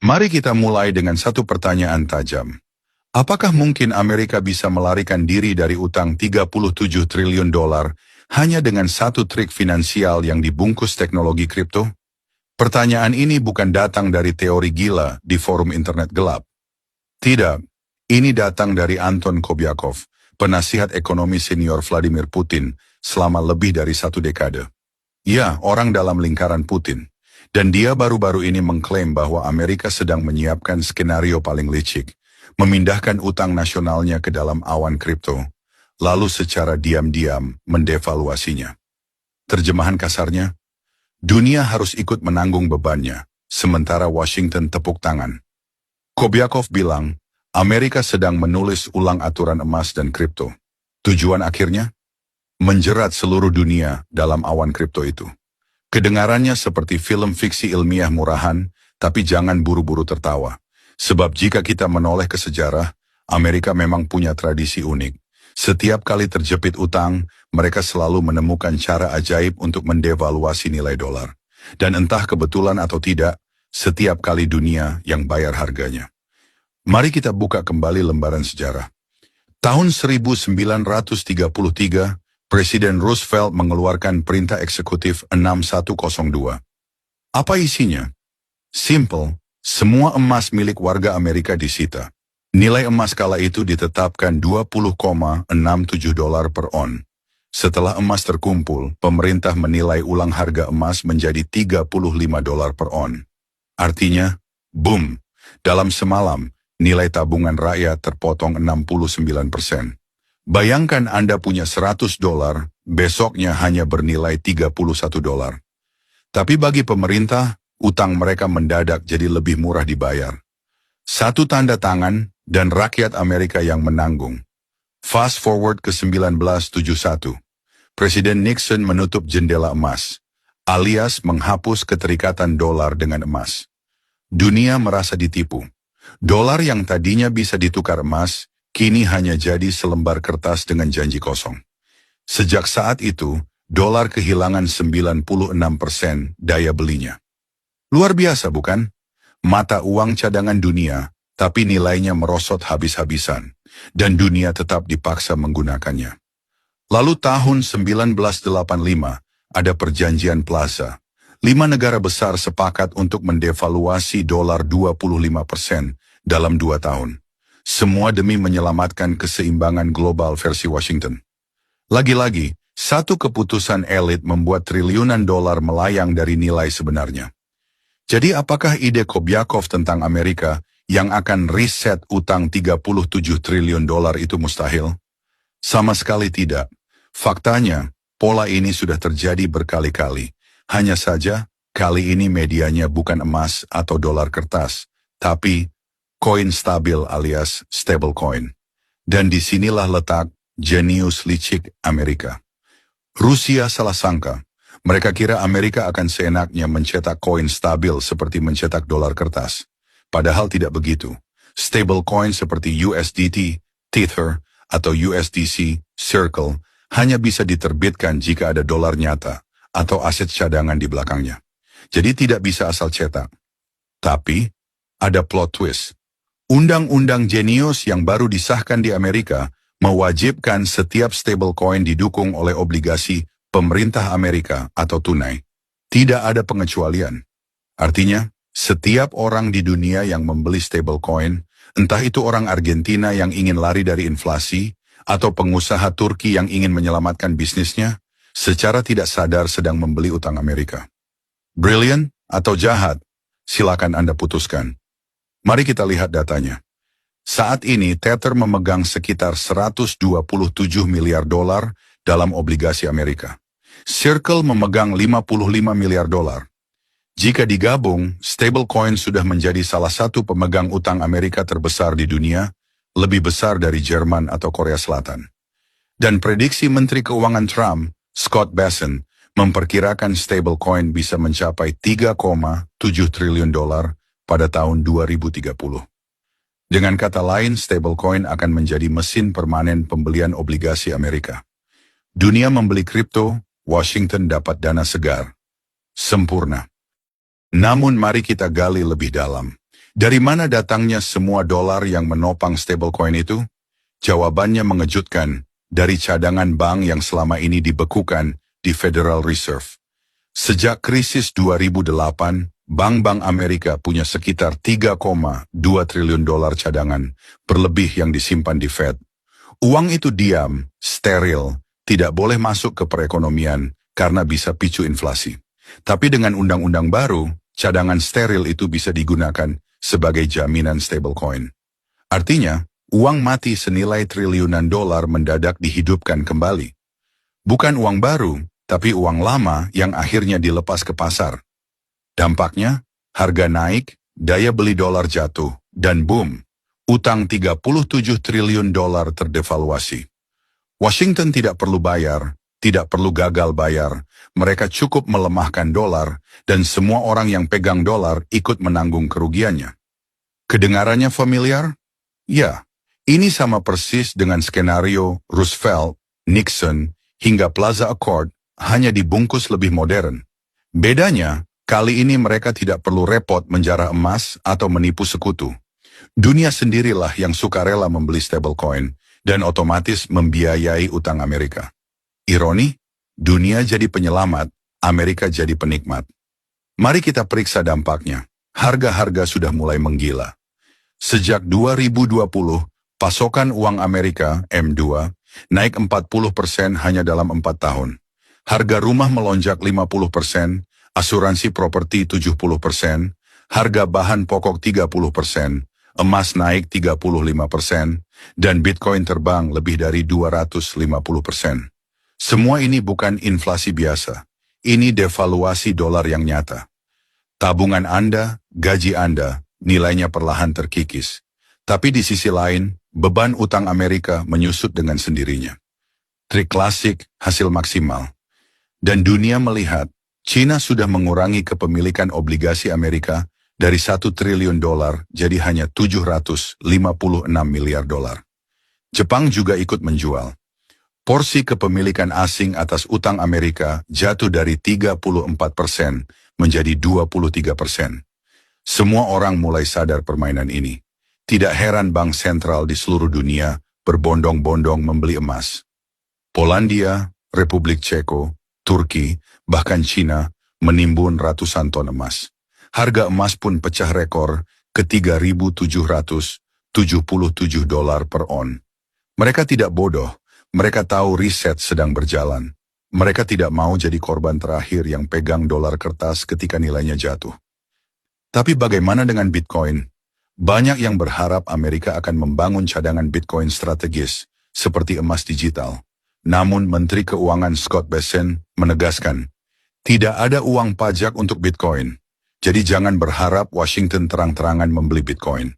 Mari kita mulai dengan satu pertanyaan tajam. Apakah mungkin Amerika bisa melarikan diri dari utang 37 triliun dolar hanya dengan satu trik finansial yang dibungkus teknologi kripto? Pertanyaan ini bukan datang dari teori gila di forum internet gelap. Tidak, ini datang dari Anton Kobiakov, penasihat ekonomi senior Vladimir Putin selama lebih dari 1 dekade. Ya, orang dalam lingkaran Putin. Dan dia baru-baru ini mengklaim bahwa Amerika sedang menyiapkan skenario paling licik, memindahkan utang nasionalnya ke dalam awan kripto, lalu secara diam-diam mendevaluasinya. Terjemahan kasarnya, dunia harus ikut menanggung bebannya, sementara Washington tepuk tangan. Kobiakov bilang, Amerika sedang menulis ulang aturan emas dan kripto. Tujuan akhirnya? Menjerat seluruh dunia dalam awan kripto itu. Kedengarannya seperti film fiksi ilmiah murahan, tapi jangan buru-buru tertawa. Sebab jika kita menoleh ke sejarah, Amerika memang punya tradisi unik. Setiap kali terjepit utang, mereka selalu menemukan cara ajaib untuk mendevaluasi nilai dolar. Dan entah kebetulan atau tidak, setiap kali dunia yang bayar harganya. Mari kita buka kembali lembaran sejarah. Tahun 1933, Presiden Roosevelt mengeluarkan perintah eksekutif 6102. Apa isinya? Simple, semua emas milik warga Amerika disita. Nilai emas kala itu ditetapkan 20,67 dolar per ons. Setelah emas terkumpul, pemerintah menilai ulang harga emas menjadi 35 dolar per ons. Artinya, boom, dalam semalam, nilai tabungan rakyat terpotong 69%. Bayangkan Anda punya 100 dolar, besoknya hanya bernilai 31 dolar. Tapi bagi pemerintah, utang mereka mendadak jadi lebih murah dibayar. Satu tanda tangan, dan rakyat Amerika yang menanggung. Fast forward ke 1971. Presiden Nixon menutup jendela emas, alias menghapus keterikatan dolar dengan emas. Dunia merasa ditipu. Dolar yang tadinya bisa ditukar emas, kini hanya jadi selembar kertas dengan janji kosong. Sejak saat itu, dolar kehilangan 96% daya belinya. Luar biasa bukan? Mata uang cadangan dunia, tapi nilainya merosot habis-habisan, dan dunia tetap dipaksa menggunakannya. Lalu tahun 1985, ada perjanjian Plaza. 5 negara besar sepakat untuk mendevaluasi dolar 25% dalam 2 tahun. Semua demi menyelamatkan keseimbangan global versi Washington. Lagi-lagi, satu keputusan elit membuat triliunan dolar melayang dari nilai sebenarnya. Jadi apakah ide Kobiakov tentang Amerika yang akan reset utang 37 triliun dolar itu mustahil? Sama sekali tidak. Faktanya, pola ini sudah terjadi berkali-kali. Hanya saja, kali ini medianya bukan emas atau dolar kertas, tapi koin stabil alias stablecoin. Dan disinilah letak jenius licik Amerika. Rusia salah sangka. Mereka kira Amerika akan seenaknya mencetak koin stabil seperti mencetak dolar kertas. Padahal tidak begitu. Stablecoin seperti USDT, Tether, atau USDC, Circle, hanya bisa diterbitkan jika ada dolar nyata atau aset cadangan di belakangnya. Jadi tidak bisa asal cetak. Tapi, ada plot twist. Undang-undang jenius yang baru disahkan di Amerika mewajibkan setiap stablecoin didukung oleh obligasi pemerintah Amerika atau tunai. Tidak ada pengecualian. Artinya, setiap orang di dunia yang membeli stablecoin, entah itu orang Argentina yang ingin lari dari inflasi, atau pengusaha Turki yang ingin menyelamatkan bisnisnya, secara tidak sadar sedang membeli utang Amerika. Brilliant atau jahat? Silakan Anda putuskan. Mari kita lihat datanya. Saat ini Tether memegang sekitar 127 miliar dolar dalam obligasi Amerika. Circle memegang 55 miliar dolar. Jika digabung, stablecoin sudah menjadi salah satu pemegang utang Amerika terbesar di dunia, lebih besar dari Jerman atau Korea Selatan. Dan prediksi Menteri Keuangan Trump, Scott Bessent, memperkirakan stablecoin bisa mencapai 3,7 triliun dolar pada tahun 2030. Dengan kata lain, stablecoin akan menjadi mesin permanen pembelian obligasi Amerika. Dunia membeli kripto, Washington dapat dana segar. Sempurna. Namun mari kita gali lebih dalam. Dari mana datangnya semua dolar yang menopang stablecoin itu? Jawabannya mengejutkan, dari cadangan bank yang selama ini dibekukan di Federal Reserve. Sejak krisis 2008, bank-bank Amerika punya sekitar 3,2 triliun dolar cadangan, berlebih yang disimpan di Fed. Uang itu diam, steril, tidak boleh masuk ke perekonomian karena bisa picu inflasi. Tapi dengan undang-undang baru, cadangan steril itu bisa digunakan sebagai jaminan stablecoin. Artinya, uang mati senilai triliunan dolar mendadak dihidupkan kembali. Bukan uang baru, tapi uang lama yang akhirnya dilepas ke pasar. Dampaknya, harga naik, daya beli dolar jatuh, dan boom, utang 37 triliun dolar terdevaluasi. Washington tidak perlu bayar, tidak perlu gagal bayar, mereka cukup melemahkan dolar, dan semua orang yang pegang dolar ikut menanggung kerugiannya. Kedengarannya familiar? Ya, ini sama persis dengan skenario Roosevelt, Nixon, hingga Plaza Accord, hanya dibungkus lebih modern. Bedanya, kali ini mereka tidak perlu repot menjarah emas atau menipu sekutu. Dunia sendirilah yang sukarela membeli stablecoin, dan otomatis membiayai utang Amerika. Ironi, dunia jadi penyelamat, Amerika jadi penikmat. Mari kita periksa dampaknya. Harga-harga sudah mulai menggila. Sejak 2020, pasokan uang Amerika, M2, naik 40% hanya dalam 4 tahun. Harga rumah melonjak 50%, asuransi properti 70%, harga bahan pokok 30%, emas naik 35%, dan Bitcoin terbang lebih dari 250%. Semua ini bukan inflasi biasa. Ini devaluasi dolar yang nyata. Tabungan Anda, gaji Anda, nilainya perlahan terkikis. Tapi di sisi lain, beban utang Amerika menyusut dengan sendirinya. Trik klasik, hasil maksimal. Dan dunia melihat, China sudah mengurangi kepemilikan obligasi Amerika dari 1 triliun dolar jadi hanya 756 miliar dolar. Jepang juga ikut menjual. Porsi kepemilikan asing atas utang Amerika jatuh dari 34% menjadi 23%. Semua orang mulai sadar permainan ini. Tidak heran bank sentral di seluruh dunia berbondong-bondong membeli emas. Polandia, Republik Ceko, Turki, bahkan Cina menimbun ratusan ton emas. Harga emas pun pecah rekor ke 3.777 dolar per on. Mereka tidak bodoh. Mereka tahu riset sedang berjalan. Mereka tidak mau jadi korban terakhir yang pegang dolar kertas ketika nilainya jatuh. Tapi bagaimana dengan Bitcoin? Banyak yang berharap Amerika akan membangun cadangan Bitcoin strategis, seperti emas digital. Namun Menteri Keuangan Scott Bessent menegaskan, tidak ada uang pajak untuk Bitcoin. Jadi jangan berharap Washington terang-terangan membeli Bitcoin.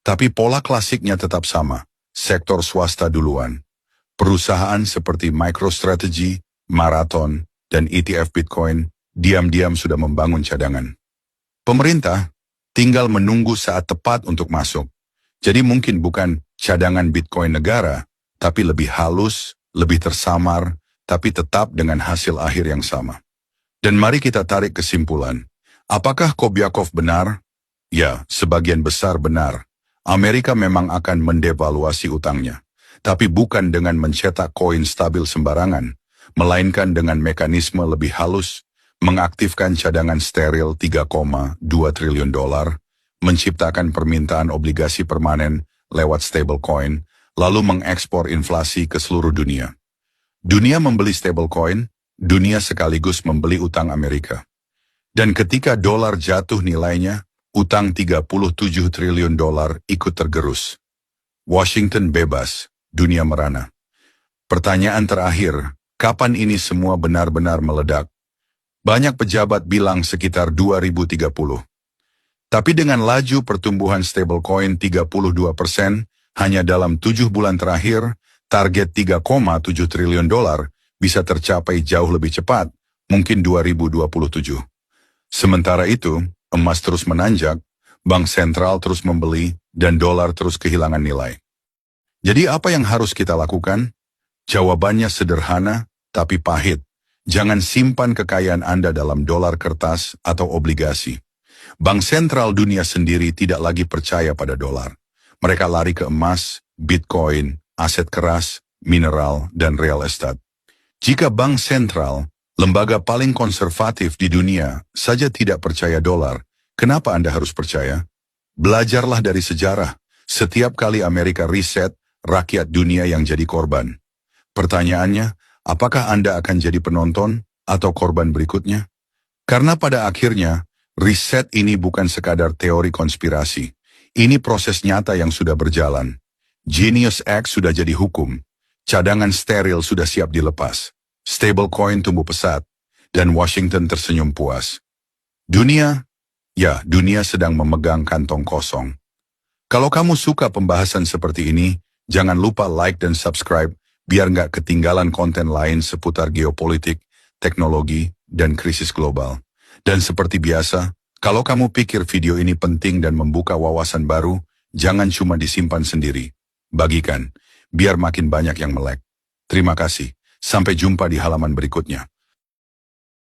Tapi pola klasiknya tetap sama, sektor swasta duluan. Perusahaan seperti MicroStrategy, Marathon, dan ETF Bitcoin diam-diam sudah membangun cadangan. Pemerintah tinggal menunggu saat tepat untuk masuk. Jadi mungkin bukan cadangan Bitcoin negara, tapi lebih halus, lebih tersamar, tapi tetap dengan hasil akhir yang sama. Dan mari kita tarik kesimpulan. Apakah Kobiakov benar? Ya, sebagian besar benar. Amerika memang akan mendevaluasi utangnya. Tapi bukan dengan mencetak koin stabil sembarangan, melainkan dengan mekanisme lebih halus, mengaktifkan cadangan steril 3,2 triliun dolar, menciptakan permintaan obligasi permanen lewat stablecoin, lalu mengekspor inflasi ke seluruh dunia. Dunia membeli stablecoin, dunia sekaligus membeli utang Amerika. Dan ketika dolar jatuh nilainya, utang 37 triliun dolar ikut tergerus. Washington bebas. Dunia merana. Pertanyaan terakhir, kapan ini semua benar-benar meledak? Banyak pejabat bilang sekitar 2030. Tapi dengan laju pertumbuhan stablecoin 32% hanya dalam 7 bulan terakhir, target 3,7 triliun dolar bisa tercapai jauh lebih cepat, mungkin 2027. Sementara itu, emas terus menanjak, bank sentral terus membeli, dan dolar terus kehilangan nilai. Jadi apa yang harus kita lakukan? Jawabannya sederhana, tapi pahit. Jangan simpan kekayaan Anda dalam dolar kertas atau obligasi. Bank sentral dunia sendiri tidak lagi percaya pada dolar. Mereka lari ke emas, Bitcoin, aset keras, mineral, dan real estate. Jika bank sentral, lembaga paling konservatif di dunia, saja tidak percaya dolar, kenapa Anda harus percaya? Belajarlah dari sejarah. Setiap kali Amerika riset, rakyat dunia yang jadi korban. Pertanyaannya, apakah Anda akan jadi penonton atau korban berikutnya? Karena pada akhirnya, riset ini bukan sekadar teori konspirasi. Ini proses nyata yang sudah berjalan. Genius Act sudah jadi hukum. Cadangan steril sudah siap dilepas. Stablecoin tumbuh pesat. Dan Washington tersenyum puas. Dunia sedang memegang kantong kosong. Kalau kamu suka pembahasan seperti ini, jangan lupa like dan subscribe biar nggak ketinggalan konten lain seputar geopolitik, teknologi, dan krisis global. Dan seperti biasa, kalau kamu pikir video ini penting dan membuka wawasan baru, jangan cuma disimpan sendiri. Bagikan, biar makin banyak yang melek. Terima kasih. Sampai jumpa di halaman berikutnya.